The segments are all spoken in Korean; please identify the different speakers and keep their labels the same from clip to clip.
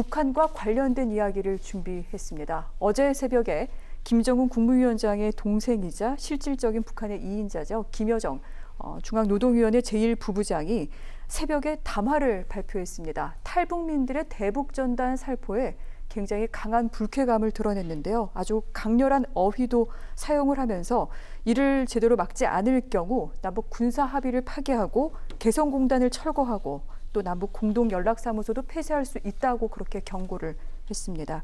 Speaker 1: 북한과 관련된 이야기를 준비했습니다. 어제 새벽에 김정은 국무위원장의 동생이자 실질적인 북한의 2인자죠. 김여정 중앙노동위원회 제1부부장이 새벽에 담화를 발표했습니다. 탈북민들의 대북전단 살포에 굉장히 강한 불쾌감을 드러냈는데요. 아주 강렬한 어휘도 사용을 하면서 이를 제대로 막지 않을 경우 남북 군사 합의를 파기하고 개성공단을 철거하고 또 남북 공동연락사무소도 폐쇄할 수 있다고 그렇게 경고를 했습니다.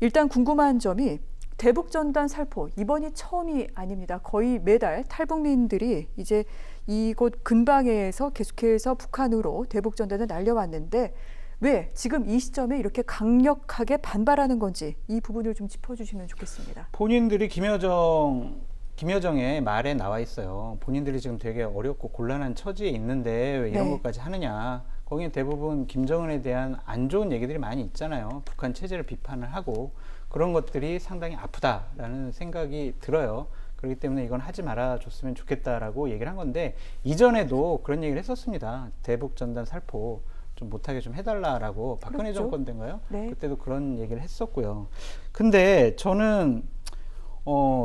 Speaker 1: 일단 궁금한 점이 대북전단 살포 이번이 처음이 아닙니다. 거의 매달 탈북민들이 이제 이곳 근방에서 계속해서 북한으로 대북전단을 날려왔는데 왜 지금 이 시점에 이렇게 강력하게 반발하는 건지 이 부분을 좀 짚어주시면 좋겠습니다.
Speaker 2: 본인들이 김여정의 말에 나와 있어요. 본인들이 지금 되게 어렵고 곤란한 처지에 있는데 왜 이런 것까지 하느냐. 거기는 대부분 김정은에 대한 안 좋은 얘기들이 많이 있잖아요. 북한 체제를 비판을 하고 그런 것들이 상당히 아프다라는 생각이 들어요. 그렇기 때문에 이건 하지 말아줬으면 좋겠다라고 얘기를 한 건데 이전에도 그런 얘기를 했었습니다. 대북전단 살포 좀 못하게 좀 해달라라고 박근혜
Speaker 1: 그렇죠.
Speaker 2: 정권 때인가요?
Speaker 1: 네.
Speaker 2: 그때도 그런 얘기를 했었고요. 근데 저는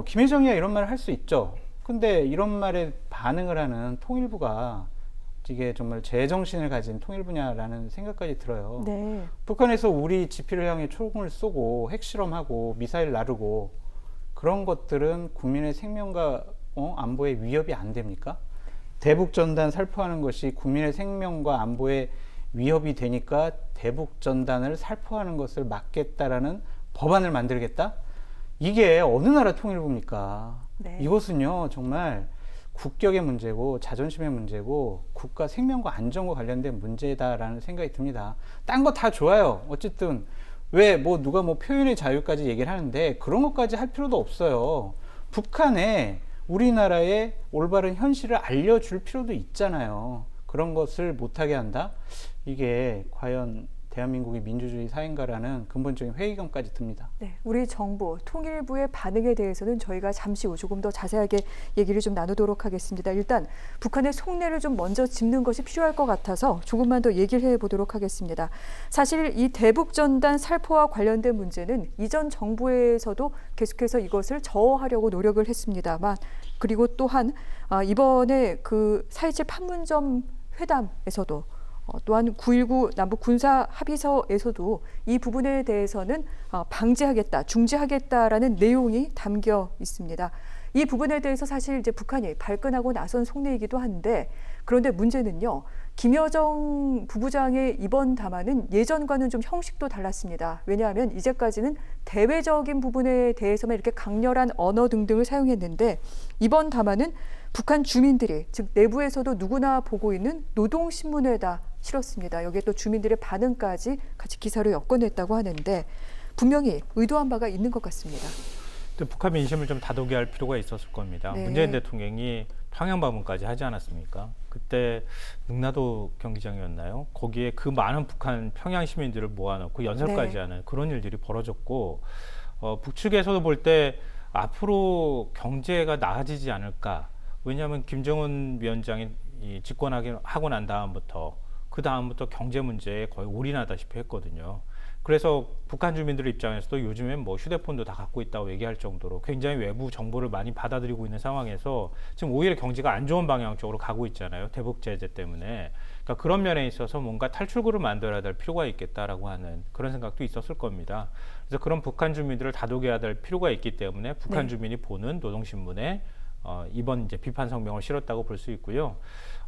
Speaker 2: 김여정이야 이런 말을 할 수 있죠. 근데 이런 말에 반응을 하는 통일부가 이게 정말 제정신을 가진 통일부냐라는 생각까지 들어요.
Speaker 1: 네.
Speaker 2: 북한에서 우리 지피를 향해 총을 쏘고 핵실험하고 미사일 나르고 그런 것들은 국민의 생명과 안보에 위협이 안 됩니까? 대북전단 살포하는 것이 국민의 생명과 안보에 위협이 되니까 대북전단을 살포하는 것을 막겠다라는 법안을 만들겠다? 이게 어느 나라 통일부입니까?
Speaker 1: 네.
Speaker 2: 이것은요 정말 국격의 문제고 자존심의 문제고 국가 생명과 안전과 관련된 문제다라는 생각이 듭니다. 딴 거 다 좋아요. 어쨌든 왜 누가 표현의 자유까지 얘기를 하는데 그런 것까지 할 필요도 없어요. 북한에 우리나라의 올바른 현실을 알려줄 필요도 있잖아요. 그런 것을 못하게 한다? 이게 과연 대한민국이 민주주의 사회인가라는 근본적인 회의감까지 듭니다.
Speaker 1: 네, 우리 정부, 통일부의 반응에 대해서는 저희가 잠시 후 조금 더 자세하게 얘기를 좀 나누도록 하겠습니다. 일단 북한의 속내를 좀 먼저 짚는 것이 필요할 것 같아서 조금만 더 얘기를 해보도록 하겠습니다. 사실 이 대북전단 살포와 관련된 문제는 이전 정부에서도 계속해서 이것을 저어하려고 노력을 했습니다만 그리고 또한 이번에 그 4.27 판문점 회담에서도 또한 9.19 남북 군사 합의서에서도 이 부분에 대해서는 방지하겠다, 중지하겠다라는 내용이 담겨 있습니다. 이 부분에 대해서 사실 이제 북한이 발끈하고 나선 속내이기도 한데 그런데 문제는요. 김여정 부부장의 이번 담화는 예전과는 좀 형식도 달랐습니다. 왜냐하면 이제까지는 대외적인 부분에 대해서만 이렇게 강렬한 언어 등등을 사용했는데 이번 담화는 북한 주민들이 즉 내부에서도 누구나 보고 있는 노동신문에다 실었습니다. 여기에 또 주민들의 반응까지 같이 기사로 엮어냈다고 하는데 분명히 의도한 바가 있는 것 같습니다.
Speaker 3: 북한 민심을 좀 다독게 할 필요가 있었을 겁니다.
Speaker 1: 네.
Speaker 3: 문재인 대통령이 평양 방문까지 하지 않았습니까? 그때 능라도 경기장이었나요? 거기에 그 많은 북한 평양 시민들을 모아놓고 연설까지
Speaker 1: 네.
Speaker 3: 하는 그런 일들이 벌어졌고 북측에서도 볼 때 앞으로 경제가 나아지지 않을까? 왜냐하면 김정은 위원장이 집권하고 난 다음부터 그 다음부터 경제 문제에 거의 올인하다시피 했거든요. 그래서 북한 주민들 입장에서도 요즘엔 휴대폰도 다 갖고 있다고 얘기할 정도로 굉장히 외부 정보를 많이 받아들이고 있는 상황에서 지금 오히려 경제가 안 좋은 방향 쪽으로 가고 있잖아요. 대북 제재 때문에. 그러니까 그런 면에 있어서 뭔가 탈출구를 만들어야 될 필요가 있겠다라고 하는 그런 생각도 있었을 겁니다. 그래서 그런 북한 주민들을 다독여야 될 필요가 있기 때문에 북한 주민이 보는 노동신문에 이번 이제 비판 성명을 실었다고 볼 수 있고요.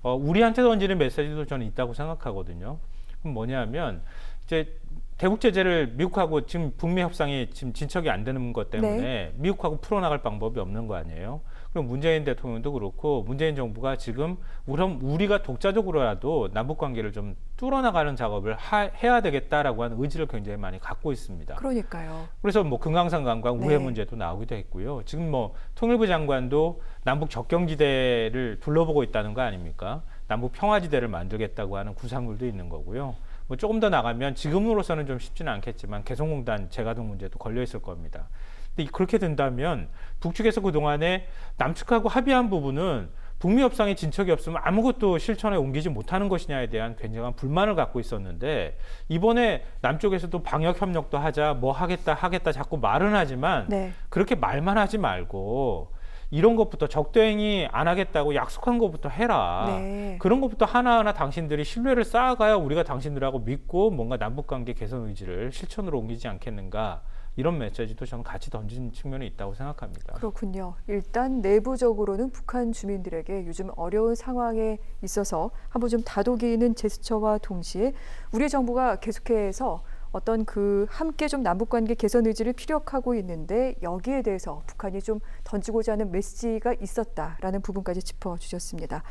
Speaker 3: 우리한테 던지는 메시지도 저는 있다고 생각하거든요. 그럼 뭐냐면 이제 대북 제재를 미국하고 지금 북미 협상이 지금 진척이 안 되는 것 때문에 미국하고 풀어나갈 방법이 없는 거 아니에요. 그럼 문재인 대통령도 그렇고 문재인 정부가 지금 우리가 독자적으로라도 남북 관계를 좀 뚫어나가는 작업을 해야 되겠다라고 하는 의지를 굉장히 많이 갖고 있습니다.
Speaker 1: 그러니까요.
Speaker 3: 그래서 금강산 관광 우회 문제도 나오기도 했고요. 지금 통일부 장관도 남북 접경지대를 둘러보고 있다는 거 아닙니까? 남북 평화지대를 만들겠다고 하는 구상물도 있는 거고요. 조금 더 나가면 지금으로서는 좀 쉽지는 않겠지만 개성공단 재가동 문제도 걸려 있을 겁니다. 근데 그렇게 된다면 북측에서 그동안에 남측하고 합의한 부분은 북미 협상에 진척이 없으면 아무것도 실천에 옮기지 못하는 것이냐에 대한 굉장한 불만을 갖고 있었는데 이번에 남쪽에서도 방역 협력도 하자 뭐 하겠다 자꾸 말은 하지만
Speaker 1: 네.
Speaker 3: 그렇게 말만 하지 말고 이런 것부터 적대행위 안 하겠다고 약속한 것부터 해라.
Speaker 1: 네.
Speaker 3: 그런 것부터 하나하나 당신들이 신뢰를 쌓아가야 우리가 당신들하고 믿고 뭔가 남북관계 개선 의지를 실천으로 옮기지 않겠는가. 이런 메시지도 저는 같이 던진 측면이 있다고 생각합니다.
Speaker 1: 그렇군요. 일단 내부적으로는 북한 주민들에게 요즘 어려운 상황에 있어서 한번 좀 다독이는 제스처와 동시에 우리 정부가 계속해서 어떤 그 함께 좀 남북관계 개선 의지를 피력하고 있는데 여기에 대해서 북한이 좀 던지고자 하는 메시지가 있었다라는 부분까지 짚어주셨습니다.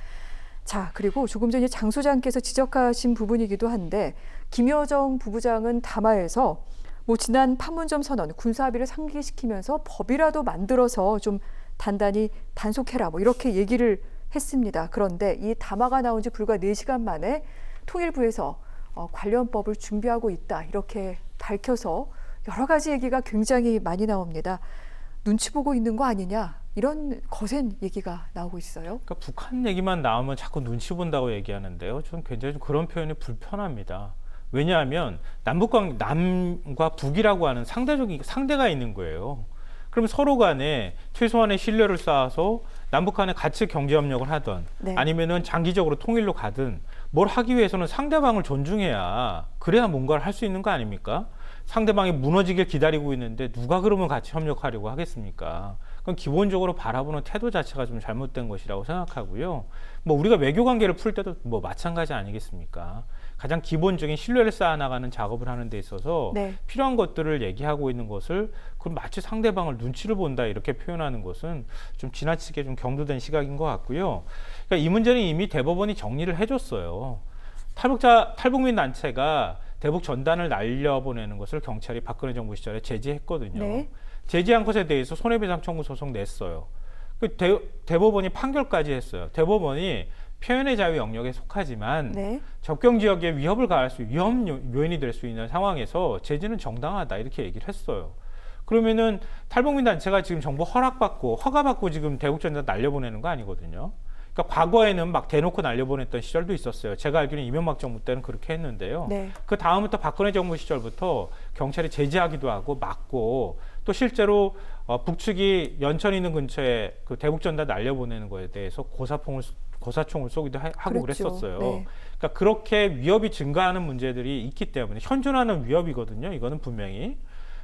Speaker 1: 자, 그리고 조금 전에 장 소장께서 지적하신 부분이기도 한데 김여정 부부장은 담화에서 뭐 지난 판문점 선언 군사 합의를 상기시키면서 법이라도 만들어서 좀 단단히 단속해라 뭐 이렇게 얘기를 했습니다. 그런데 이 담화가 나온 지 불과 4시간 만에 통일부에서 관련 법을 준비하고 있다 이렇게 밝혀서 여러 가지 얘기가 굉장히 많이 나옵니다. 눈치 보고 있는 거 아니냐 이런 거센 얘기가 나오고 있어요.
Speaker 3: 그러니까 북한 얘기만 나오면 자꾸 눈치 본다고 얘기하는데요. 저는 굉장히 좀 그런 표현이 불편합니다. 왜냐하면 남과 북이라고 하는 상대가 있는 거예요. 그럼 서로 간에 최소한의 신뢰를 쌓아서 남북 간에 같이 경제협력을 하든
Speaker 1: 네.
Speaker 3: 아니면은 장기적으로 통일로 가든 뭘 하기 위해서는 상대방을 존중해야 그래야 뭔가를 할 수 있는 거 아닙니까? 상대방이 무너지길 기다리고 있는데 누가 그러면 같이 협력하려고 하겠습니까? 그건 기본적으로 바라보는 태도 자체가 좀 잘못된 것이라고 생각하고요. 뭐 우리가 외교 관계를 풀 때도 뭐 마찬가지 아니겠습니까? 가장 기본적인 신뢰를 쌓아나가는 작업을 하는 데 있어서
Speaker 1: 네.
Speaker 3: 필요한 것들을 얘기하고 있는 것을 그럼 마치 상대방을 눈치를 본다 이렇게 표현하는 것은 좀 지나치게 좀 경도된 시각인 것 같고요. 그러니까 이 문제는 이미 대법원이 정리를 해줬어요. 탈북민 단체가 대북 전단을 날려보내는 것을 경찰이 박근혜 정부 시절에 제지했거든요.
Speaker 1: 네.
Speaker 3: 제지한 것에 대해서 손해배상 청구 소송 냈어요. 그 대법원이 판결까지 했어요. 대법원이 표현의 자유 영역에 속하지만
Speaker 1: 네.
Speaker 3: 접경 지역에 위협을 가할 수 위험 요인이 될 수 있는 상황에서 제지는 정당하다 이렇게 얘기를 했어요. 그러면은 탈북민 단체가 지금 정부 허가받고 지금 대북 전단 날려보내는 거 아니거든요. 그러니까 과거에는 막 대놓고 날려보냈던 시절도 있었어요. 제가 알기로는 이명박 정부 때는 그렇게 했는데요.
Speaker 1: 네.
Speaker 3: 그 다음부터 박근혜 정부 시절부터 경찰이 제지하기도 하고 막고 또 실제로 북측이 연천 있는 근처에 그 대북 전단 날려보내는 거에 대해서 고사총을 쏘기도 하고
Speaker 1: 그랬죠.
Speaker 3: 그랬었어요.
Speaker 1: 네.
Speaker 3: 그러니까 그렇게 위협이 증가하는 문제들이 있기 때문에 현존하는 위협이거든요. 이거는 분명히.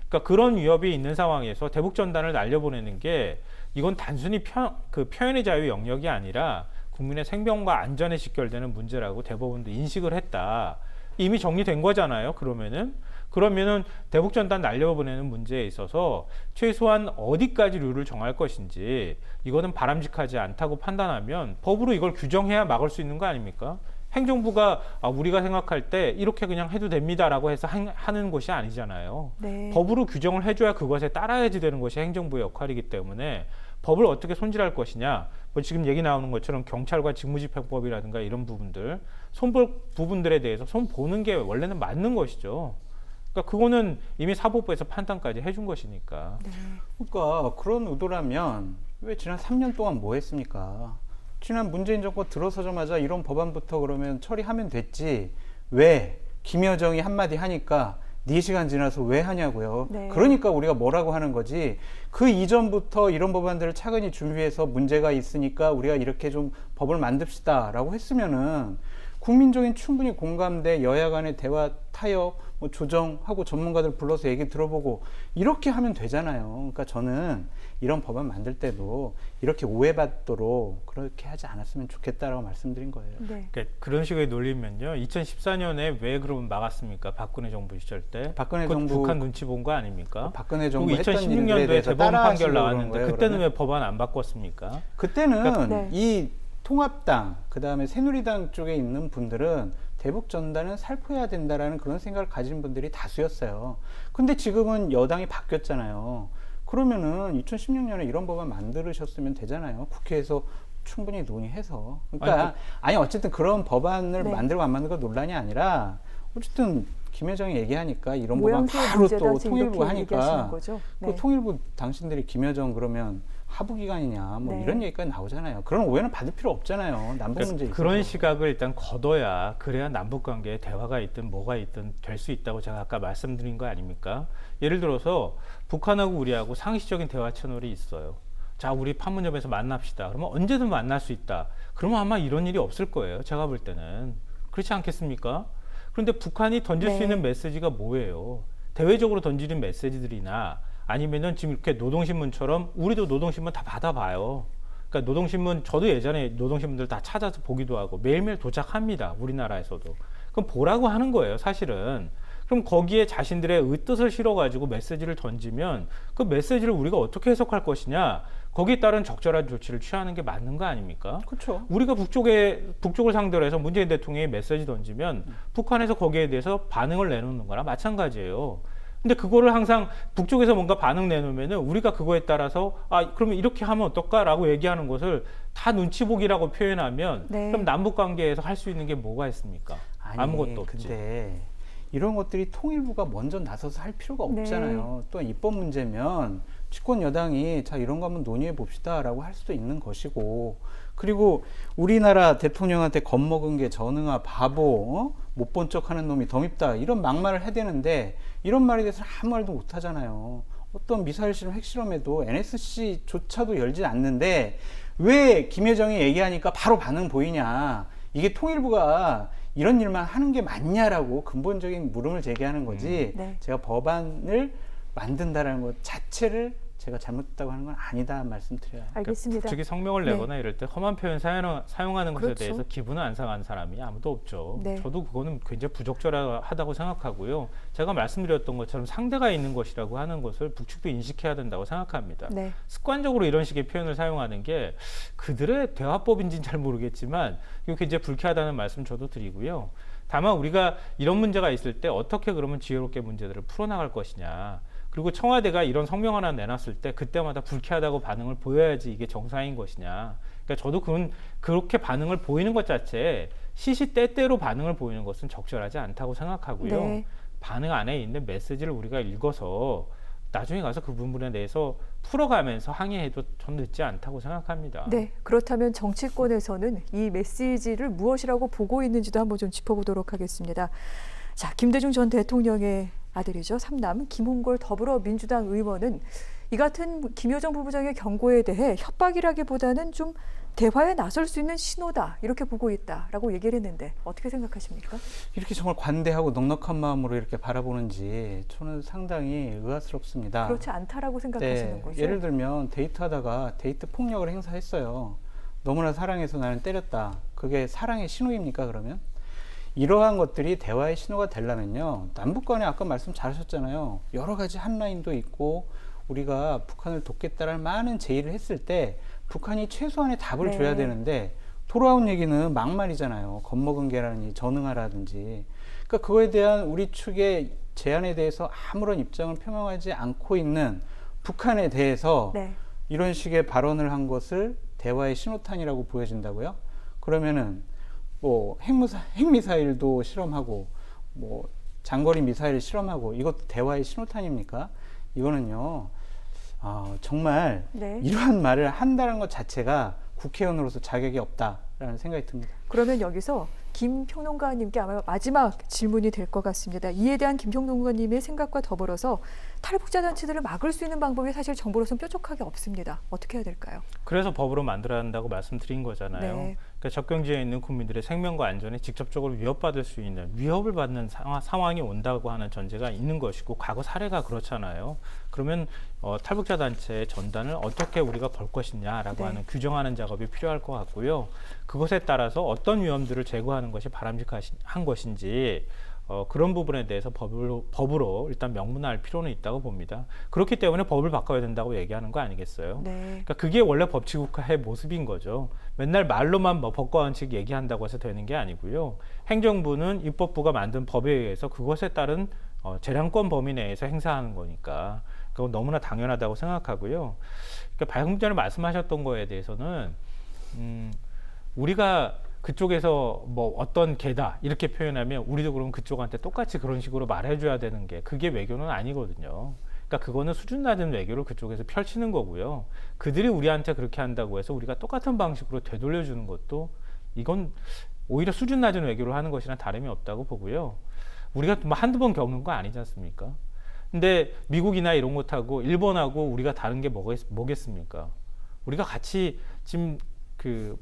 Speaker 3: 그러니까 그런 위협이 있는 상황에서 대북 전단을 날려보내는 게 이건 단순히 표현의 자유 영역이 아니라 국민의 생명과 안전에 직결되는 문제라고 대법원도 인식을 했다. 이미 정리된 거잖아요. 그러면은 대북 전단 날려보내는 문제에 있어서 최소한 어디까지 룰을 정할 것인지 이거는 바람직하지 않다고 판단하면 법으로 이걸 규정해야 막을 수 있는 거 아닙니까? 행정부가 우리가 생각할 때 이렇게 그냥 해도 됩니다라고 해서 하는 것이 아니잖아요.
Speaker 1: 네.
Speaker 3: 법으로 규정을 해줘야 그것에 따라야지 되는 것이 행정부의 역할이기 때문에 법을 어떻게 손질할 것이냐. 뭐 지금 얘기 나오는 것처럼 경찰과 직무집행법이라든가 이런 부분들, 손볼 부분들에 대해서 손보는 게 원래는 맞는 것이죠. 그러니까 그거는 이미 사법부에서 판단까지 해준 것이니까.
Speaker 1: 네.
Speaker 2: 그러니까 그런 의도라면 왜 지난 3년 동안 뭐 했습니까? 지난 문재인 정권 들어서자마자 이런 법안부터 그러면 처리하면 됐지. 왜 김여정이 한마디 하니까 4시간 지나서 왜 하냐고요.
Speaker 1: 네.
Speaker 2: 그러니까 우리가 뭐라고 하는 거지. 그 이전부터 이런 법안들을 차근히 준비해서 문제가 있으니까 우리가 이렇게 좀 법을 만듭시다라고 했으면은 국민적인 충분히 공감대, 여야 간의 대화, 타협, 뭐 조정하고 전문가들 불러서 얘기 들어보고 이렇게 하면 되잖아요. 그러니까 저는 이런 법안 만들 때도 이렇게 오해받도록 그렇게 하지 않았으면 좋겠다라고 말씀드린 거예요.
Speaker 1: 네.
Speaker 3: 그러니까 그런 식의 논리면요. 2014년에 왜 그러면 막았습니까? 박근혜 정부 시절 때.
Speaker 2: 박근혜
Speaker 3: 그건
Speaker 2: 정부
Speaker 3: 북한 눈치 본 거 아닙니까?
Speaker 2: 박근혜 정부
Speaker 3: 그리고
Speaker 2: 했던 일들에
Speaker 3: 2016년도에
Speaker 2: 대해서
Speaker 3: 대법원 판결
Speaker 2: 따라하시려고 그런
Speaker 3: 나왔는데
Speaker 2: 거예요,
Speaker 3: 그때는
Speaker 2: 그러면?
Speaker 3: 왜 법안 안 바꿨습니까?
Speaker 2: 그때는
Speaker 1: 네.
Speaker 2: 이 통합당, 그다음에 새누리당 쪽에 있는 분들은 대북 전단은 살포해야 된다라는 그런 생각을 가진 분들이 다수였어요. 근데 지금은 여당이 바뀌었잖아요. 그러면은 2016년에 이런 법안 만들으셨으면 되잖아요. 국회에서 충분히 논의해서. 그러니까 아니 어쨌든 그런 법안을
Speaker 1: 네.
Speaker 2: 만들고 안 만들고 논란이 아니라 어쨌든 김여정이 얘기하니까 이런 법안
Speaker 1: 모양새의
Speaker 2: 바로
Speaker 1: 문제다
Speaker 2: 또
Speaker 1: 지금
Speaker 2: 통일부가
Speaker 1: 이렇게 얘기하시는
Speaker 2: 하니까
Speaker 1: 거죠?
Speaker 2: 그
Speaker 1: 네.
Speaker 2: 통일부 당신들이 김여정 그러면 하부 기간이냐 뭐
Speaker 1: 네.
Speaker 2: 이런 얘기까지 나오잖아요. 그런 오해는 받을 필요 없잖아요. 남북 문제 있어서.
Speaker 3: 그런 시각을 일단 걷어야 그래야 남북 관계에 대화가 있든 뭐가 있든 될 수 있다고 제가 아까 말씀드린 거 아닙니까? 예를 들어서 북한하고 우리하고 상시적인 대화 채널이 있어요. 자, 우리 판문점에서 만납시다. 그러면 언제든 만날 수 있다. 그러면 아마 이런 일이 없을 거예요. 제가 볼 때는. 그렇지 않겠습니까? 그런데 북한이 던질
Speaker 1: 네.
Speaker 3: 수 있는 메시지가 뭐예요? 대외적으로 던지는 메시지들이나 아니면은 지금 이렇게 노동신문처럼 우리도 노동신문 다 받아봐요. 그러니까 노동신문, 저도 예전에 노동신문들 다 찾아서 보기도 하고 매일매일 도착합니다. 우리나라에서도. 그럼 보라고 하는 거예요, 사실은. 그럼 거기에 자신들의 뜻을 실어가지고 메시지를 던지면 그 메시지를 우리가 어떻게 해석할 것이냐, 거기에 따른 적절한 조치를 취하는 게 맞는 거 아닙니까?
Speaker 2: 그렇죠.
Speaker 3: 우리가 북쪽을 상대로 해서 문재인 대통령이 메시지 던지면 북한에서 거기에 대해서 반응을 내놓는 거나 마찬가지예요. 근데 그거를 항상 북쪽에서 뭔가 반응 내놓으면은 우리가 그거에 따라서 그러면 이렇게 하면 어떨까라고 얘기하는 것을 다 눈치 보기라고 표현하면
Speaker 1: 네.
Speaker 3: 그럼 남북 관계에서 할 수 있는 게 뭐가 있습니까?
Speaker 2: 아니,
Speaker 3: 아무것도 없지.
Speaker 2: 근데 이런 것들이 통일부가 먼저 나서서 할 필요가
Speaker 1: 네.
Speaker 2: 없잖아요. 또 입법 문제면 집권 여당이 자 이런 거 한번 논의해 봅시다라고 할 수도 있는 것이고, 그리고 우리나라 대통령한테 겁먹은 게 전응아 바보, 못 본 척하는 놈이 더 밉다 이런 막말을 해대는데 이런 말에 대해서 아무 말도 못 하잖아요. 어떤 미사일 실험, 핵실험에도 NSC조차도 열지 않는데 왜 김여정이 얘기하니까 바로 반응 보이냐? 이게 통일부가 이런 일만 하는 게 맞냐라고 근본적인 물음을 제기하는 거지.
Speaker 1: 네.
Speaker 2: 제가 법안을 만든다라는 것 자체를 제가 잘못했다고 하는 건 아니다 말씀드려요.
Speaker 1: 알겠습니다.
Speaker 3: 북측이 성명을
Speaker 1: 네.
Speaker 3: 내거나 이럴 때 험한 표현 사용하는 것에
Speaker 1: 그렇죠.
Speaker 3: 대해서 기분은 안 상한 사람이 아무도 없죠.
Speaker 1: 네.
Speaker 3: 저도 그거는 굉장히 부적절하다고 생각하고요. 제가 말씀드렸던 것처럼 상대가 있는 것이라고 하는 것을 북측도 인식해야 된다고 생각합니다.
Speaker 1: 네.
Speaker 3: 습관적으로 이런 식의 표현을 사용하는 게 그들의 대화법인지는 잘 모르겠지만 이거 굉장히 불쾌하다는 말씀 저도 드리고요. 다만 우리가 이런 문제가 있을 때 어떻게 그러면 지혜롭게 문제들을 풀어나갈 것이냐. 그리고 청와대가 이런 성명 하나 내놨을 때 그때마다 불쾌하다고 반응을 보여야지 이게 정상인 것이냐. 그러니까 저도 그건 그렇게 반응을 보이는 것 자체에 시시때때로 반응을 보이는 것은 적절하지 않다고 생각하고요.
Speaker 1: 네.
Speaker 3: 반응 안에 있는 메시지를 우리가 읽어서 나중에 가서 그 부분에 대해서 풀어가면서 항의해도 전 늦지 않다고 생각합니다.
Speaker 1: 네, 그렇다면 정치권에서는 이 메시지를 무엇이라고 보고 있는지도 한번 좀 짚어보도록 하겠습니다. 자, 김대중 전 대통령의 아들이죠. 삼남 김홍걸 더불어민주당 의원은 이 같은 김여정 부부장의 경고에 대해 협박이라기보다는 좀 대화에 나설 수 있는 신호다 이렇게 보고 있다라고 얘기를 했는데 어떻게 생각하십니까?
Speaker 2: 이렇게 정말 관대하고 넉넉한 마음으로 이렇게 바라보는지 저는 상당히 의아스럽습니다.
Speaker 1: 그렇지 않다라고 생각하시는
Speaker 2: 네,
Speaker 1: 거죠?
Speaker 2: 예를 들면 데이트하다가 데이트 폭력을 행사했어요. 너무나 사랑해서 나는 때렸다. 그게 사랑의 신호입니까 그러면? 이러한 것들이 대화의 신호가 되려면요. 남북 간에 아까 말씀 잘하셨잖아요. 여러 가지 한라인도 있고 우리가 북한을 돕겠다라는 많은 제의를 했을 때 북한이 최소한의 답을
Speaker 1: 네.
Speaker 2: 줘야 되는데 돌아온 얘기는 막말이잖아요. 겁먹은 개라니 전응하라든지. 그러니까 그거에 대한 우리 측의 제안에 대해서 아무런 입장을 표명하지 않고 있는 북한에 대해서
Speaker 1: 네.
Speaker 2: 이런 식의 발언을 한 것을 대화의 신호탄이라고 보여진다고요? 그러면은 뭐 핵미사일도 실험하고 뭐 장거리 미사일 실험하고 이것도 대화의 신호탄입니까? 이거는요. 정말
Speaker 1: 네.
Speaker 2: 이러한 말을 한다는 것 자체가 국회의원으로서 자격이 없다라는 생각이 듭니다.
Speaker 1: 그러면 여기서 김 평론가님께 아마 마지막 질문이 될 것 같습니다. 이에 대한 김 평론가님의 생각과 더불어서 탈북자 단체들을 막을 수 있는 방법이 사실 정부로서는 뾰족하게 없습니다. 어떻게 해야 될까요?
Speaker 3: 그래서 법으로 만들어야 한다고 말씀드린 거잖아요.
Speaker 1: 네.
Speaker 3: 그러니까 접경지에 있는 국민들의 생명과 안전에 직접적으로 위협받을 수 있는 위협을 받는 상황이 온다고 하는 전제가 있는 것이고 과거 사례가 그렇잖아요. 그러면 탈북자 단체의 전단을 어떻게 우리가 걸 것이냐라고
Speaker 1: 네.
Speaker 3: 하는 규정하는 작업이 필요할 것 같고요. 그것에 따라서 어떤 위험들을 제거하는 것이 바람직한 것인지 그런 부분에 대해서 법으로 일단 명문화할 필요는 있다고 봅니다. 그렇기 때문에 법을 바꿔야 된다고 얘기하는 거 아니겠어요?
Speaker 1: 네.
Speaker 3: 그러니까 그게 원래 법치국가의 모습인 거죠. 맨날 말로만 뭐 법과 원칙 얘기한다고 해서 되는 게 아니고요. 행정부는 입법부가 만든 법에 의해서 그것에 따른 재량권 범위 내에서 행사하는 거니까 그건 너무나 당연하다고 생각하고요. 그러니까 방금 전에 말씀하셨던 거에 대해서는 우리가 그쪽에서 뭐 어떤 개다 이렇게 표현하면 우리도 그럼 그쪽한테 똑같이 그런 식으로 말해줘야 되는 게 그게 외교는 아니거든요. 그러니까 그거는 수준 낮은 외교를 그쪽에서 펼치는 거고요. 그들이 우리한테 그렇게 한다고 해서 우리가 똑같은 방식으로 되돌려주는 것도 이건 오히려 수준 낮은 외교를 하는 것이랑 다름이 없다고 보고요. 우리가 뭐 한두 번 겪는 거 아니지 않습니까? 근데 미국이나 이런 것하고 일본하고 우리가 다른 게 뭐겠습니까? 우리가 같이 지금 그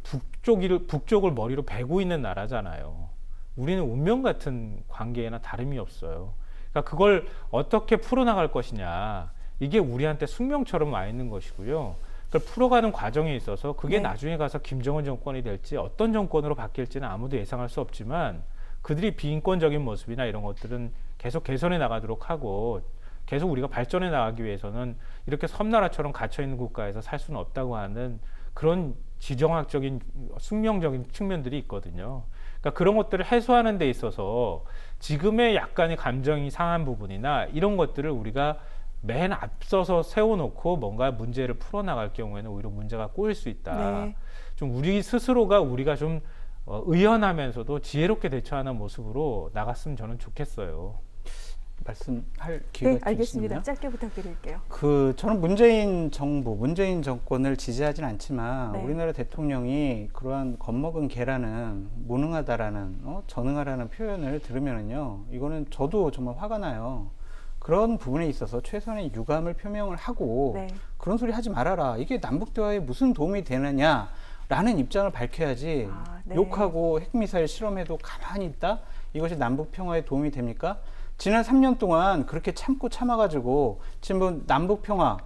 Speaker 3: 북쪽을 머리로 베고 있는 나라잖아요. 우리는 운명 같은 관계나 다름이 없어요. 그러니까 그걸 어떻게 풀어나갈 것이냐, 이게 우리한테 숙명처럼 와 있는 것이고요. 그걸 풀어가는 과정에 있어서 그게
Speaker 1: 네.
Speaker 3: 나중에 가서 김정은 정권이 될지 어떤 정권으로 바뀔지는 아무도 예상할 수 없지만 그들이 비인권적인 모습이나 이런 것들은 계속 개선해 나가도록 하고 계속 우리가 발전해 나가기 위해서는 이렇게 섬나라처럼 갇혀있는 국가에서 살 수는 없다고 하는 그런 지정학적인 숙명적인 측면들이 있거든요. 그러니까 그런 것들을 해소하는 데 있어서 지금의 약간의 감정이 상한 부분이나 이런 것들을 우리가 맨 앞서서 세워놓고 뭔가 문제를 풀어나갈 경우에는 오히려 문제가 꼬일 수 있다.
Speaker 1: 네.
Speaker 3: 좀 우리 스스로가 우리가 좀 의연하면서도 지혜롭게 대처하는 모습으로 나갔으면 저는 좋겠어요.
Speaker 2: 말씀할 기회가
Speaker 1: 네,
Speaker 2: 좀
Speaker 1: 알겠습니다.
Speaker 2: 있으면요.
Speaker 1: 짧게 부탁드릴게요.
Speaker 2: 저는 문재인 정부, 문재인 정권을 지지하진 않지만
Speaker 1: 네.
Speaker 2: 우리나라 대통령이 그러한 겁먹은 개라는 무능하다라는 전능하라는 표현을 들으면은요, 이거는 저도 정말 화가 나요. 그런 부분에 있어서 최선의 유감을 표명을 하고
Speaker 1: 네.
Speaker 2: 그런 소리 하지 말아라. 이게 남북 대화에 무슨 도움이 되느냐라는 입장을 밝혀야지.
Speaker 1: 네.
Speaker 2: 욕하고 핵미사일 실험해도 가만히 있다? 이것이 남북 평화에 도움이 됩니까? 지난 3년 동안 그렇게 참고 참아가지고 지금 뭐 남북 평화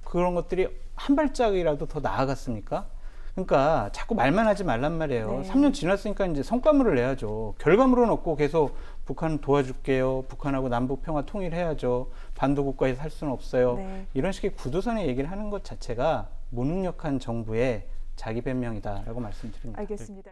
Speaker 2: 그런 것들이 한 발짝이라도 더 나아갔습니까? 그러니까 자꾸 말만 하지 말란 말이에요.
Speaker 1: 네.
Speaker 2: 3년 지났으니까 이제 성과물을 내야죠. 결과물은 없고 계속 북한 도와줄게요. 북한하고 남북 평화 통일해야죠. 반도 국가에 살 수는 없어요.
Speaker 1: 네.
Speaker 2: 이런 식의 구두선의 얘기를 하는 것 자체가 무능력한 정부의 자기 변명이다라고 말씀드립니다.
Speaker 1: 알겠습니다.